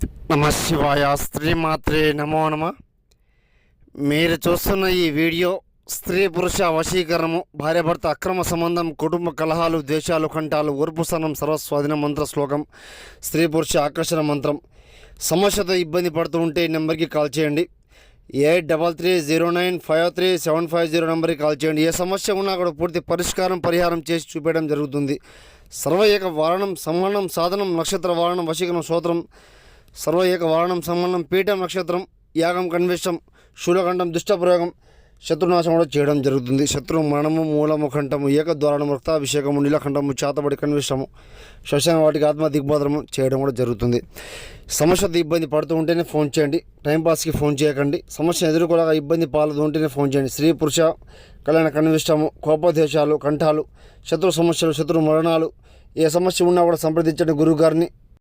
నమ శివాయ. స్త్రీమాత్రే నమో నమ. మీరు చూస్తున్న ఈ వీడియో స్త్రీ పురుష వశీకరణము, భార్యాభర్త అక్రమ సంబంధం, కుటుంబ కలహాలు, ద్వేషాలు, కంఠాలు, ఊర్పుసనం, సర్వస్వాధీన మంత్ర శ్లోకం, స్త్రీ పురుష ఆకర్షణ మంత్రం. సమస్యతో ఇబ్బంది పడుతూ ఉంటే ఈ నెంబర్కి కాల్ చేయండి. 8330953750 నెంబర్కి కాల్ చేయండి. ఏ సమస్య ఉన్నా కూడా పూర్తి పరిహారం చేసి చూపించడం జరుగుతుంది. సర్వయేక వారణం సంహరణం సాధనం నక్షత్ర వారణం వశీకరణం స్తోత్రం. సర్వయేక వారణం సంహరణం పీఠం నక్షత్రం యాగం కన్వేషం శూలకంఠం దుష్టప్రయోగం శత్రునాశం కూడా చేయడం జరుగుతుంది. శత్రు మరణము మూలము కంఠము ఏకద్వారణము రక్తాభిషేకము నీలకంఠము చేతబడి కన్వేషము శ్మశాన వాటికి ఆత్మ దిగ్బాధము చేయడం కూడా జరుగుతుంది. సమస్యతో ఇబ్బంది పడుతూ ఉంటేనే ఫోన్ చేయండి. టైంపాస్కి ఫోన్ చేయకండి. సమస్య ఎదుర్కోలేక ఇబ్బంది పాలదు ఉంటేనే ఫోన్ చేయండి. స్త్రీ పురుష కళ్యాణ కన్వేషము, కోపదేశాలు, కంఠాలు, శత్రు సమస్యలు, శత్రు మరణాలు, ఏ సమస్య ఉన్నా కూడా సంప్రదించండి గురువు గారిని.